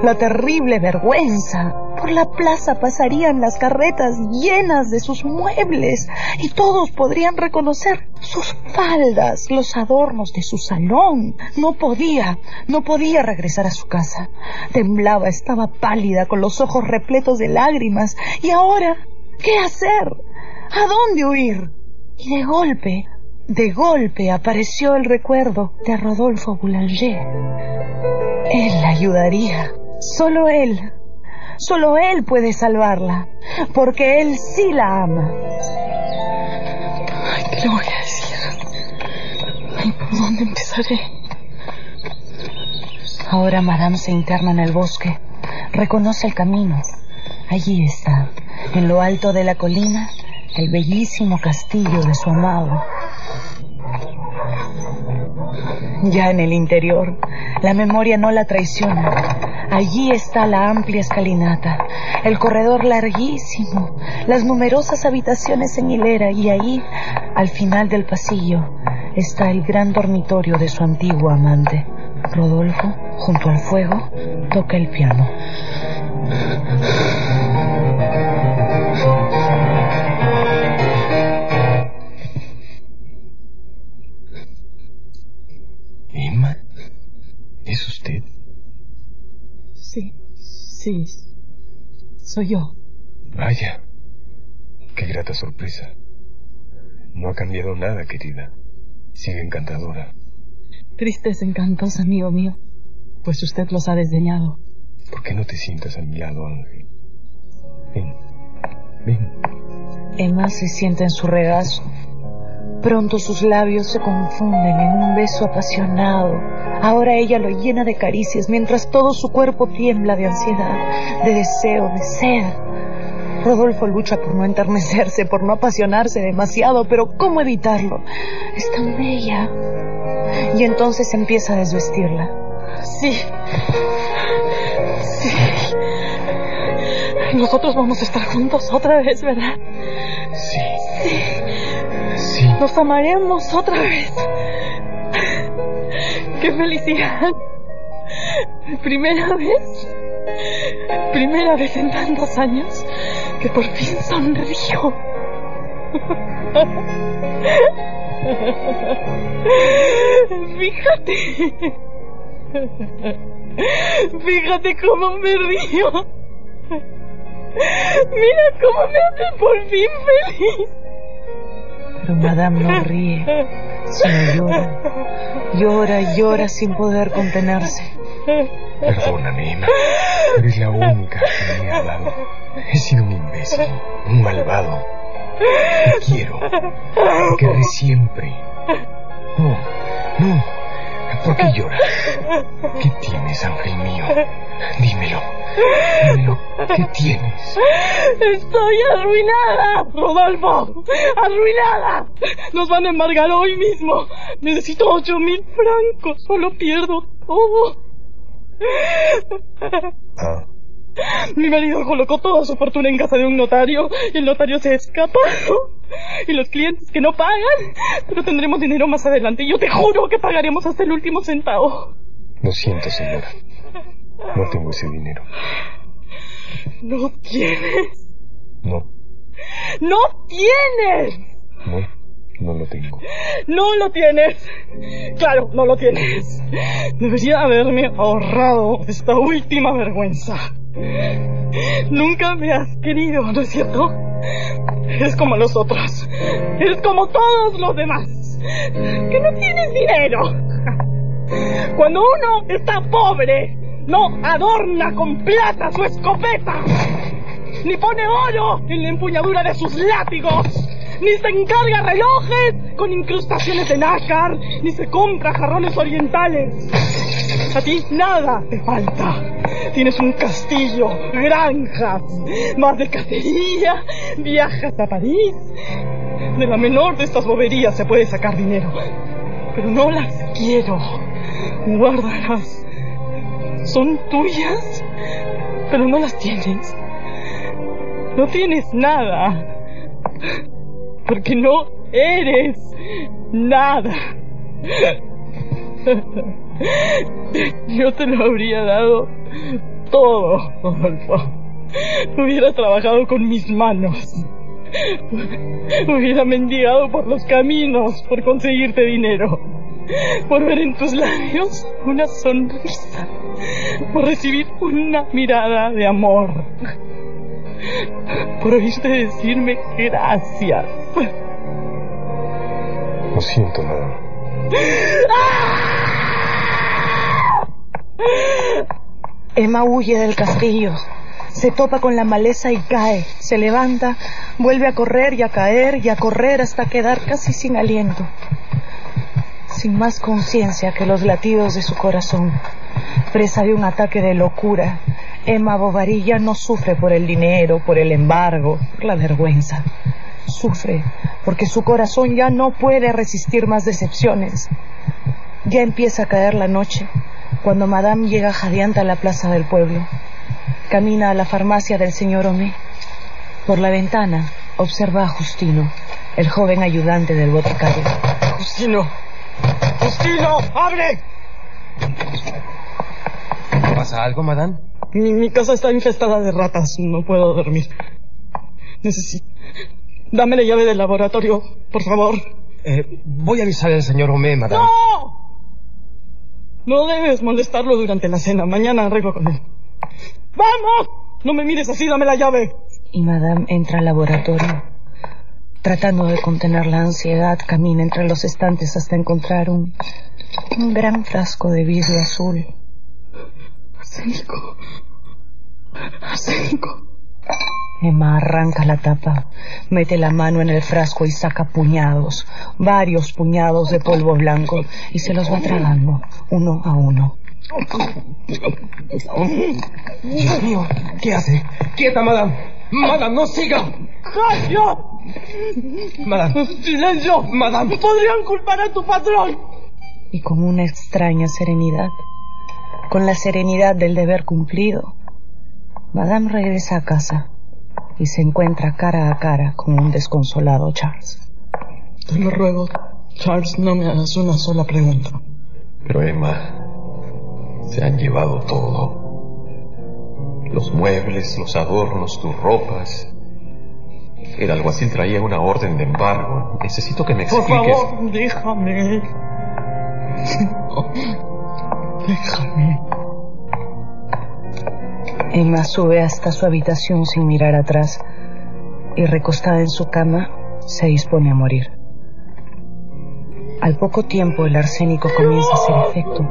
C: ¡La terrible vergüenza! Por la plaza pasarían las carretas llenas de sus muebles y todos podrían reconocer sus faldas, los adornos de su salón. No podía regresar a su casa. Temblaba, estaba pálida, con los ojos repletos de lágrimas. ¿Y ahora qué hacer? ¿A dónde huir? Y de golpe apareció el recuerdo de Rodolfo Boulanger. Él la ayudaría. Solo él puede salvarla, porque él sí la ama.
H: Ay, ¿qué le voy a decir? Ay, ¿por dónde empezaré?
C: Ahora Madame se interna en el bosque. Reconoce el camino. Allí está, en lo alto de la colina, el bellísimo castillo de su amado. Ya en el interior, la memoria no la traiciona. Allí está la amplia escalinata, el corredor larguísimo, las numerosas habitaciones en hilera, y ahí, al final del pasillo, está el gran dormitorio de su antiguo amante. Rodolfo, junto al fuego, toca el piano.
E: ¿Emma? ¿Es usted?
H: Sí, soy yo.
E: Vaya, qué grata sorpresa. No ha cambiado nada, querida. Sigue encantadora.
H: Tristes encantos, amigo mío, pues usted los ha desdeñado.
E: ¿Por qué no te sientas a mi lado, Ángel? Ven.
C: Emma se sienta en su regazo. Pronto sus labios se confunden en un beso apasionado. Ahora ella lo llena de caricias, mientras todo su cuerpo tiembla de ansiedad, de deseo, de sed. Rodolfo lucha por no enternecerse, por no apasionarse demasiado, pero ¿cómo evitarlo? Es tan bella. Y entonces empieza a desvestirla.
H: Sí. Nosotros vamos a estar juntos otra vez, ¿verdad?
E: Sí.
H: Nos amaremos otra vez. ¡Qué felicidad! Primera vez en tantos años que por fin sonrío. Fíjate cómo me río. Mira cómo me hace por fin feliz.
C: Pero Madame no ríe, sino llora sin poder contenerse.
E: Perdóname, Emma. Eres la única que me ha hablado. He sido un imbécil, un malvado. Te quiero. Te querré siempre. No. ¿Por qué lloras? ¿Qué tienes, ángel mío? Dímelo. ¿Qué tienes?
H: Estoy arruinada, Rodolfo. Arruinada. Nos van a embargar hoy mismo. Necesito 8,000 francos. Solo pierdo todo. Mi marido colocó toda su fortuna en casa de un notario y el notario se escapó. Y los clientes que no pagan, pero tendremos dinero más adelante. Y yo te juro que pagaremos hasta el último centavo.
E: Lo siento, señora. No tengo ese dinero.
H: ¿No tienes?
E: No.
H: ¡No tienes!
E: No lo tengo.
H: ¡No lo tienes! Claro, no lo tienes. Debería haberme ahorrado esta última vergüenza. Nunca me has querido, ¿no es cierto? Eres como los otros. Eres como todos los demás. Que no tienes dinero. Cuando uno está pobre, no adorna con plata su escopeta, ni pone oro en la empuñadura de sus látigos, ni se encarga relojes con incrustaciones de nácar, ni se compra jarrones orientales. A ti nada te falta. Tienes un castillo, granjas, más de cacería, viajas a París. De la menor de estas boberías se puede sacar dinero, pero no las quiero. Guárdalas. Son tuyas, pero no las tienes. No tienes nada. Porque no eres nada. Yo te lo habría dado todo, Rodolfo. Hubiera trabajado con mis manos. Hubiera mendigado por los caminos por conseguirte dinero. Por ver en tus labios una sonrisa. Por recibir una mirada de amor. Por oírte decirme gracias.
E: Lo siento, madame.
C: Emma huye del castillo. Se topa con la maleza y cae. Se levanta, vuelve a correr y a caer y a correr hasta quedar casi sin aliento. Sin más conciencia que los latidos de su corazón. Presa de un ataque de locura, Emma Bovary ya no sufre por el dinero, por el embargo, por la vergüenza. Sufre porque su corazón ya no puede resistir más decepciones. Ya empieza a caer la noche cuando Madame llega jadeante a la plaza del pueblo. Camina a la farmacia del señor Homais. Por la ventana observa a Justino, el joven ayudante del boticario.
H: Justino, Justino, abre.
K: ¿Pasa algo, madame?
H: Mi casa está infestada de ratas. No puedo dormir. Necesito... Dame la llave del laboratorio, por favor.
K: Voy a avisar al señor Homais, madame.
H: ¡No! No debes molestarlo durante la cena. Mañana arreglo con él. ¡Vamos! No me mires así, dame la llave.
C: Y Madame entra al laboratorio. Tratando de contener la ansiedad, camina entre los estantes hasta encontrar un gran frasco de vidrio azul.
H: Arsénico. Arsénico.
C: Emma arranca la tapa, mete la mano en el frasco y saca puñados, varios puñados de polvo blanco, y se los va tragando, uno a uno.
K: Dios mío, ¿qué hace? ¡Quieta, madame! ¡Madame, no siga!
H: ¡Calla!
K: Madame.
H: ¡Silencio!
K: Madame.
H: ¡Podrían culpar a tu patrón!
C: Y con una extraña serenidad, con la serenidad del deber cumplido, Madame regresa a casa y se encuentra cara a cara con un desconsolado Charles.
H: Te lo ruego, Charles, no me hagas una sola pregunta.
E: Pero Emma, se han llevado todo. Los muebles, los adornos, tus ropas. El alguacil traía una orden de embargo. Necesito que me expliques.
H: Por favor, déjame. Déjame.
C: Emma sube hasta su habitación sin mirar atrás y, recostada en su cama, se dispone a morir. Al poco tiempo el arsénico comienza a hacer efecto.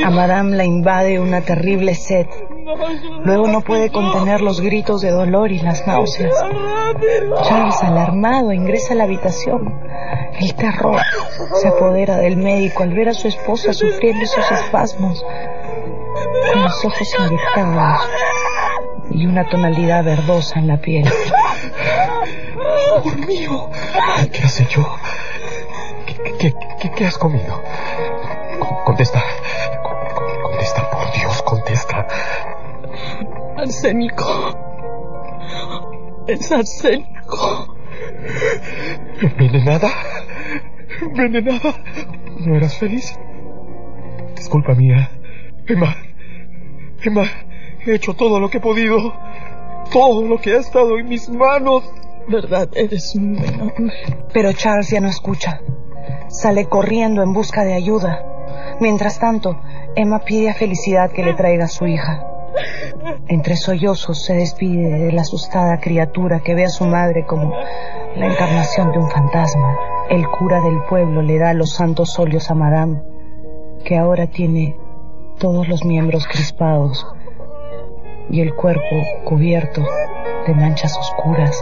C: A Madame la invade una terrible sed. Luego no puede contener los gritos de dolor y las náuseas. Charles, alarmado, ingresa a la habitación. El terror se apodera del médico al ver a su esposa sufriendo esos espasmos, con los ojos inyectados y una tonalidad verdosa en la piel.
E: ¡Amor mío! ¿Qué has hecho? ¿Qué has comido? Contesta. Contesta, por Dios, contesta.
H: Arsénico. Es arsénico.
E: ¿Envenenada? ¿Envenenada? ¿No eras feliz? Disculpa mía. Emma, he hecho todo lo que he podido. Todo lo que ha estado en mis manos.
H: Verdad, eres un buen hombre.
C: Pero Charles ya no escucha. Sale corriendo en busca de ayuda. Mientras tanto, Emma pide a Felicidad que le traiga a su hija. Entre sollozos se despide de la asustada criatura que ve a su madre como la encarnación de un fantasma. El cura del pueblo le da los santos óleos a Madame, que ahora tiene todos los miembros crispados y el cuerpo cubierto de manchas oscuras.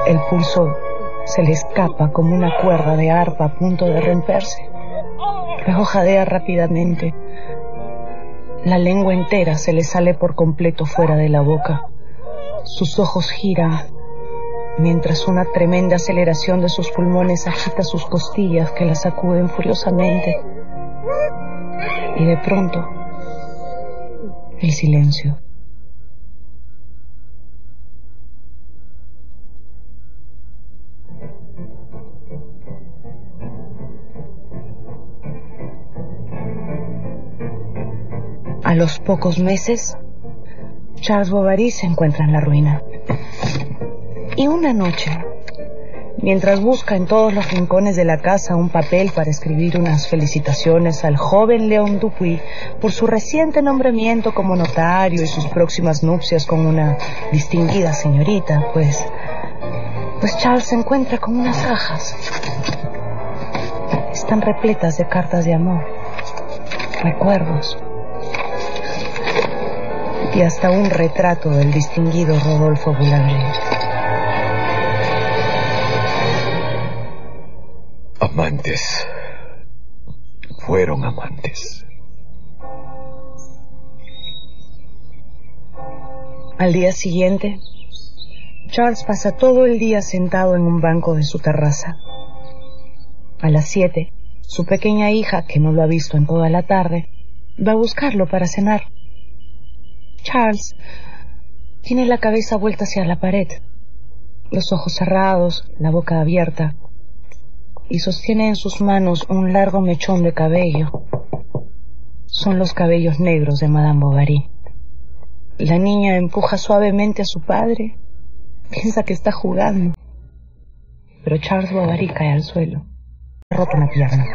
C: El pulso se le escapa como una cuerda de arpa a punto de romperse. Luego jadea rápidamente. La lengua entera se le sale por completo fuera de la boca. Sus ojos giran, mientras una tremenda aceleración de sus pulmones agita sus costillas que la sacuden furiosamente. Y de pronto, el silencio. A los pocos meses, Charles Bovary se encuentra en la ruina. Y una noche, mientras busca en todos los rincones de la casa un papel para escribir unas felicitaciones al joven Léon Dupuy por su reciente nombramiento como notario y sus próximas nupcias con una distinguida señorita, pues Charles se encuentra con unas cajas. Están repletas de cartas de amor, recuerdos y hasta un retrato del distinguido Rodolfo Boulanger.
A: Amantes. Fueron amantes.
C: Al día siguiente, Charles pasa todo el día sentado en un banco de su terraza. A las 7, su pequeña hija, que no lo ha visto en toda la tarde, va a buscarlo para cenar. Charles tiene la cabeza vuelta hacia la pared, los ojos cerrados, la boca abierta, y sostiene en sus manos un largo mechón de cabello. Son los cabellos negros de Madame Bovary. La niña empuja suavemente a su padre. Piensa que está jugando. Pero Charles Bovary cae al suelo. Rota una pierna.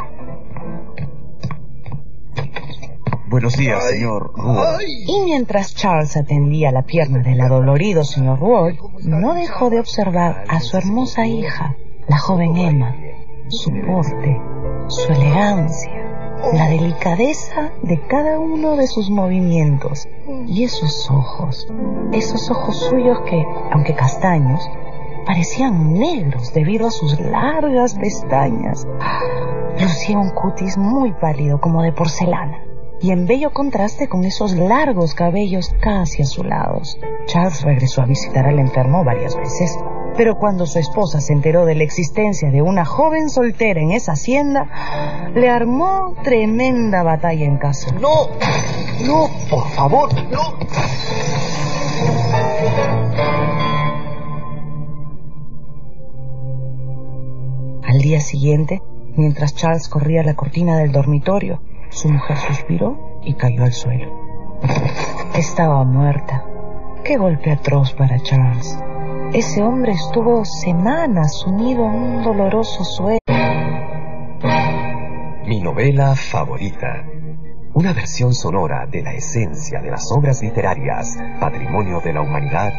A: Buenos días, señor Rouault.
C: Y mientras Charles atendía la pierna del adolorido señor Rouault, no dejó de observar a su hermosa hija, la joven Emma. Su porte, su elegancia, la delicadeza de cada uno de sus movimientos y esos ojos suyos que, aunque castaños, parecían negros debido a sus largas pestañas. Lucía un cutis muy pálido como de porcelana y en bello contraste con esos largos cabellos casi azulados. Charles regresó a visitar al enfermo varias veces. Pero cuando su esposa se enteró de la existencia de una joven soltera en esa hacienda, le armó tremenda batalla en casa.
K: ¡No! ¡No! ¡Por favor! ¡No!
C: Al día siguiente, mientras Charles corría la cortina del dormitorio, su mujer suspiró y cayó al suelo. Estaba muerta. ¡Qué golpe atroz para Charles! Ese hombre estuvo semanas sumido en un doloroso sueño.
A: Mi novela favorita. Una versión sonora de la esencia de las obras literarias, patrimonio de la humanidad,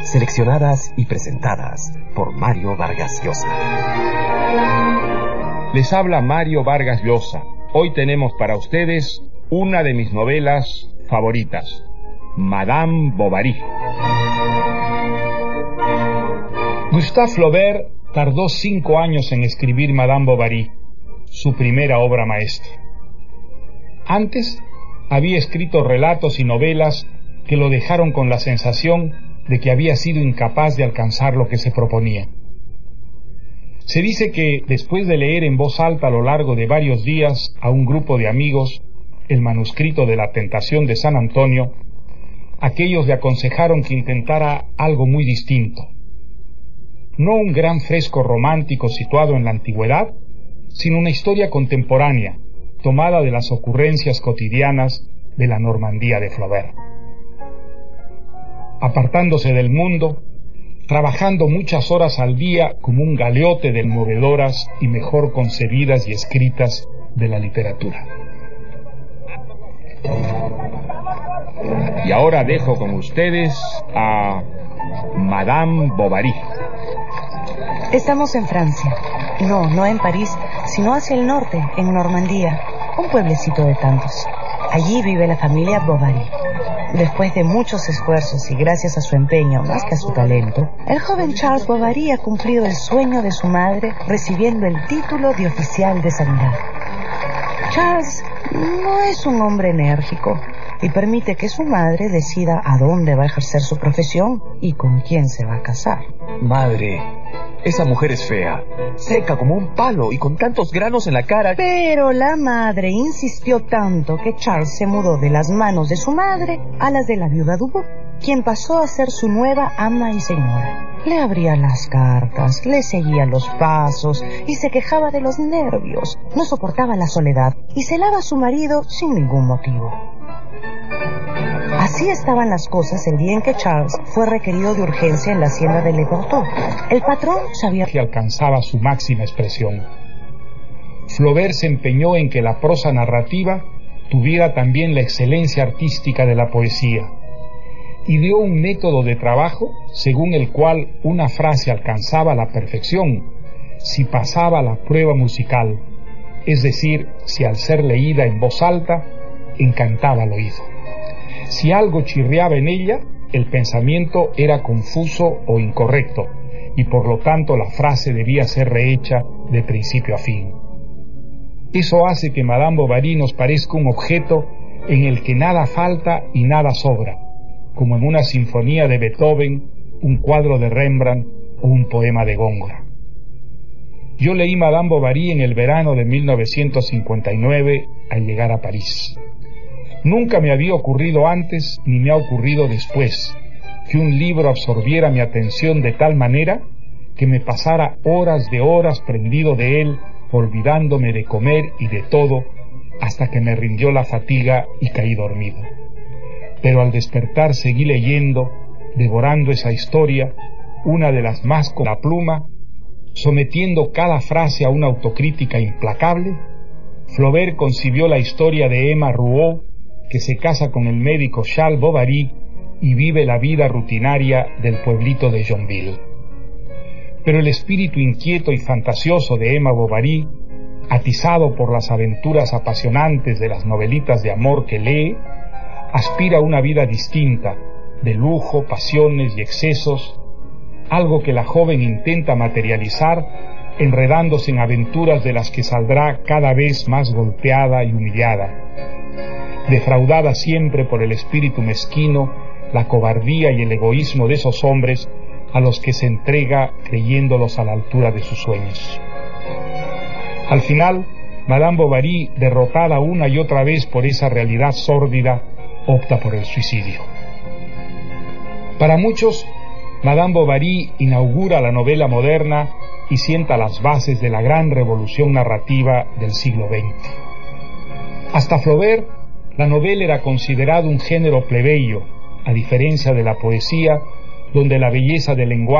A: seleccionadas y presentadas por Mario Vargas Llosa.
B: Les habla Mario Vargas Llosa. Hoy tenemos para ustedes una de mis novelas favoritas, Madame Bovary. Gustave Flaubert tardó 5 años en escribir Madame Bovary, su primera obra maestra. Antes había escrito relatos y novelas que lo dejaron con la sensación de que había sido incapaz de alcanzar lo que se proponía. Se dice que después de leer en voz alta a lo largo de varios días a un grupo de amigos el manuscrito de La Tentación de San Antonio, aquellos le aconsejaron que intentara algo muy distinto. No un gran fresco romántico situado en la antigüedad, sino una historia contemporánea, tomada de las ocurrencias cotidianas de la Normandía de Flaubert. Apartándose del mundo, trabajando muchas horas al día como un galeote de movedoras y mejor concebidas y escritas de la literatura. Y ahora dejo con ustedes a Madame Bovary.
C: Estamos en Francia. No en París, sino hacia el norte, en Normandía, un pueblecito de tantos. Allí vive la familia Bovary. Después de muchos esfuerzos y gracias a su empeño más que a su talento, el joven Charles Bovary ha cumplido el sueño de su madre recibiendo el título de oficial de sanidad. Charles No es un hombre enérgico y permite que su madre decida a dónde va a ejercer su profesión y con quién se va a casar.
L: Madre, esa mujer es fea, seca como un palo y con tantos granos en la cara.
C: Pero la madre insistió tanto que Charles se mudó de las manos de su madre a las de la viuda Dubois, quien pasó a ser su nueva ama y señora. Le abría las cartas, le seguía los pasos y se quejaba de los nervios. No soportaba la soledad y celaba a su marido sin ningún motivo. Así estaban las cosas el día en que Charles fue requerido de urgencia en la hacienda de Le Bordeaux. El patrón sabía
B: que alcanzaba su máxima expresión. Flaubert se empeñó en que la prosa narrativa tuviera también la excelencia artística de la poesía, y dio un método de trabajo según el cual una frase alcanzaba la perfección si pasaba la prueba musical, es decir, si al ser leída en voz alta encantaba al oído. Si algo chirriaba en ella, el pensamiento era confuso o incorrecto, y por lo tanto la frase debía ser rehecha de principio a fin. Eso hace que Madame Bovary nos parezca un objeto en el que nada falta y nada sobra, como en una sinfonía de Beethoven, un cuadro de Rembrandt o un poema de Góngora. Yo leí Madame Bovary en el verano de 1959 al llegar a París. Nunca me había ocurrido antes, ni me ha ocurrido después, que un libro absorbiera mi atención de tal manera que me pasara horas de horas prendido de él, olvidándome de comer y de todo, hasta que me rindió la fatiga y caí dormido. Pero al despertar seguí leyendo, devorando esa historia, una de las más con la pluma, sometiendo cada frase a una autocrítica implacable. Flaubert concibió la historia de Emma Rouault, que se casa con el médico Charles Bovary y vive la vida rutinaria del pueblito de Yonville. Pero el espíritu inquieto y fantasioso de Emma Bovary, atizado por las aventuras apasionantes de las novelitas de amor que lee, aspira a una vida distinta, de lujo, pasiones y excesos, algo que la joven intenta materializar enredándose en aventuras de las que saldrá cada vez más golpeada y humillada, defraudada siempre por el espíritu mezquino, la cobardía y el egoísmo de esos hombres a los que se entrega creyéndolos a la altura de sus sueños. Al final, Madame Bovary, derrotada una y otra vez por esa realidad sórdida, opta por el suicidio. Para muchos, Madame Bovary inaugura la novela moderna y sienta las bases de la gran revolución narrativa del siglo XX. Hasta Flaubert, la novela era considerada un género plebeyo, a diferencia de la poesía, donde la belleza del lenguaje